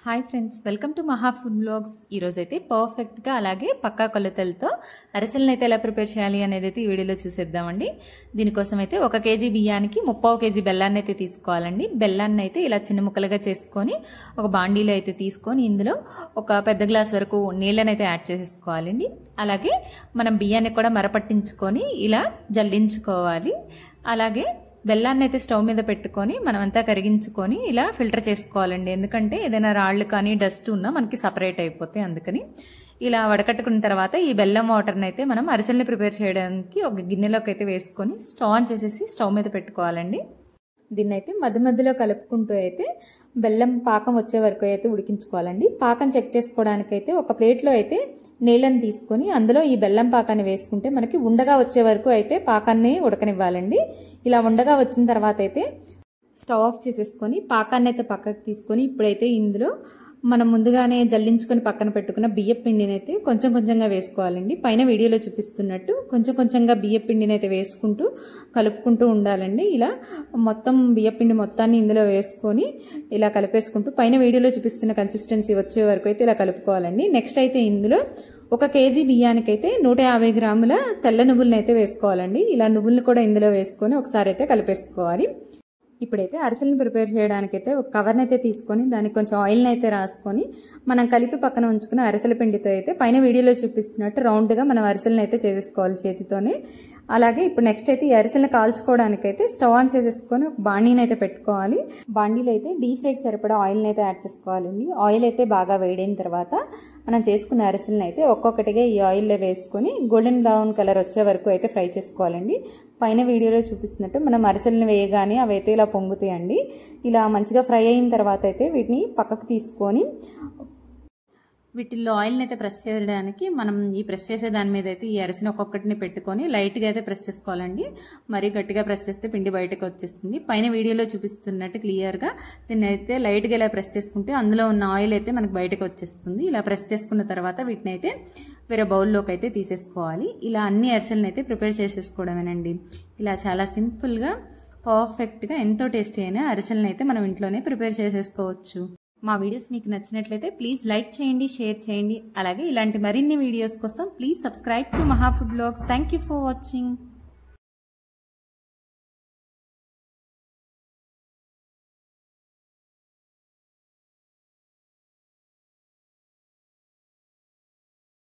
Hi friends, welcome to Maha food blogs. ఈరోజు అయితే పర్ఫెక్ట్గా అలాగే పక్కా కొలతలతో అరిసెలను అయితే ఎలా ప్రిపేర్ చేయాలి అనేది అయితే ఈ వీడియోలో చూసేద్దామండి. దీనికోసం అయితే 1 కేజీ బియ్యానికి 3/4 కేజీ బెల్లాన్ని అయితే తీసుకోవాలండి. బెల్లాన్ని అయితే ఇలా చిన్న ముక్కలుగా చేసుకొని ఒక బాండీలో అయితే తీసుకొని ఇందులో ఒక పెద్ద గ్లాస్ వరకు నీళ్ళని అయితే యాడ్ చేసేసుకోవాలండి. అలాగే మనం బియ్యాన్ని కూడా మరపట్టించుకొని ఇలా జల్లించుకోవాలి. అలాగే బెల్లాన్ని అయితే స్టవ్ మీద పెట్టుకొని మనమంతా కరిగించుకొని ఇలా ఫిల్టర్ చేసుకోవాలండి. ఎందుకంటే ఏదైనా రాళ్ళు కానీ డస్ట్ ఉన్నా మనకి సపరేట్ అయిపోతాయి. అందుకని ఇలా వడకట్టుకున్న తర్వాత ఈ బెల్లం వాటర్ని అయితే మనం అరిసెల్ని ప్రిపేర్ చేయడానికి ఒక గిన్నెలోకి అయితే వేసుకొని స్టవ్ ఆన్ చేసేసి స్టవ్ మీద పెట్టుకోవాలండి. దీన్ని అయితే మధ్య మధ్యలో కలుపుకుంటూ అయితే బెల్లం పాకం వచ్చే వరకు అయితే ఉడికించుకోవాలండి. పాకం చెక్ చేసుకోవడానికైతే ఒక ప్లేట్లో అయితే నీళ్ళని తీసుకొని అందులో ఈ బెల్లం పాకాన్ని వేసుకుంటే మనకి ఉండగా వచ్చే వరకు అయితే పాకాన్ని ఉడకనివ్వాలండి. ఇలా ఉండగా వచ్చిన తర్వాత అయితే స్టవ్ ఆఫ్ చేసేసుకొని పాకాన్ని అయితే పక్కకు తీసుకొని ఇప్పుడైతే ఇందులో మనం ముందుగానే జల్లించుకొని పక్కన పెట్టుకున్న బియ్యం పిండిని అయితే కొంచెం కొంచెంగా వేసుకోవాలండి. పైన వీడియోలో చూపిస్తున్నట్టు కొంచెం కొంచెంగా బియ్యం పిండిని అయితే వేసుకుంటూ కలుపుకుంటూ ఉండాలండి. ఇలా మొత్తం బియ్యం పిండి మొత్తాన్ని ఇందులో వేసుకొని ఇలా కలిపేసుకుంటూ పైన వీడియోలో చూపిస్తున్న కన్సిస్టెన్సీ వచ్చే వరకు అయితే ఇలా కలుపుకోవాలండి. నెక్స్ట్ అయితే ఇందులో 1 కేజీ బియ్యానికైతే 150 గ్రాముల తెల్ల నువ్వులను అయితే వేసుకోవాలండి. ఇలా నువ్వులను కూడా ఇందులో వేసుకొని ఒకసారి అయితే కలిపేసుకోవాలి. ఇప్పుడైతే అరిసెలను ప్రిపేర్ చేయడానికైతే ఒక కవర్ని అయితే తీసుకొని దానికి కొంచెం ఆయిల్ని అయితే రాసుకొని మనం కలిపి పక్కన ఉంచుకున్న అరిసెల పిండితో అయితే పైన వీడియోలో చూపిస్తున్నట్టు రౌండ్గా మనం అరిసెలను అయితే చేసేసుకోవాలి చేతితోనే. అలాగే ఇప్పుడు నెక్స్ట్ అయితే ఈ అరిసెలను కాల్చుకోవడానికైతే స్టవ్ ఆన్ చేసేసుకొని ఒక బాండీని అయితే పెట్టుకోవాలి. బాండీలో అయితే డీప్ ఫ్రైకి సరిపడా ఆయిల్ని అయితే యాడ్ చేసుకోవాలండి. ఆయిల్ అయితే బాగా వేడైన తర్వాత మనం చేసుకున్న అరిసెలను అయితే ఒక్కొక్కటిగా ఈ ఆయిల్లో వేసుకొని గోల్డెన్ బ్రౌన్ కలర్ వచ్చే వరకు అయితే ఫ్రై చేసుకోవాలండి. పైన వీడియోలో చూపిస్తున్నట్టు మనం అరిసెలను వేయగానే అవి అయితే ఇలా పొంగుతాయండి. ఇలా మంచిగా ఫ్రై అయిన తర్వాత అయితే వీటిని పక్కకు తీసుకొని వీటిల్లో ఆయిల్ని అయితే ప్రెస్ చేయడానికి మనం ఈ ప్రెస్ చేసే దాని మీద అయితే ఈ అరిసెని ఒక్కొక్కటిని పెట్టుకొని లైట్గా అయితే ప్రెస్ చేసుకోవాలండి. మరీ గట్టిగా ప్రెస్ చేస్తే పిండి బయటకు వచ్చేస్తుంది. పైన వీడియోలో చూపిస్తున్నట్టు క్లియర్గా దీన్ని అయితే లైట్గా ఇలా ప్రెస్ చేసుకుంటే అందులో ఉన్న ఆయిల్ అయితే మనకు బయటకు వచ్చేస్తుంది. ఇలా ప్రెస్ చేసుకున్న తర్వాత వీటిని అయితే వేరే బౌల్లోకి అయితే తీసేసుకోవాలి. ఇలా అన్ని అరిసెలను అయితే ప్రిపేర్ చేసేసుకోవడమేనండి. ఇలా చాలా సింపుల్గా పర్ఫెక్ట్గా ఎంతో టేస్టీ అయిన అరిసెలను అయితే మనం ఇంట్లోనే ప్రిపేర్ చేసేసుకోవచ్చు. మా వీడియోస్ మీకు నచ్చినట్లయితే ప్లీజ్ లైక్ చేయండి, షేర్ చేయండి. అలాగే ఇలాంటి మరిన్ని వీడియోస్ కోసం please subscribe to Maha food blogs. Thank you for watching.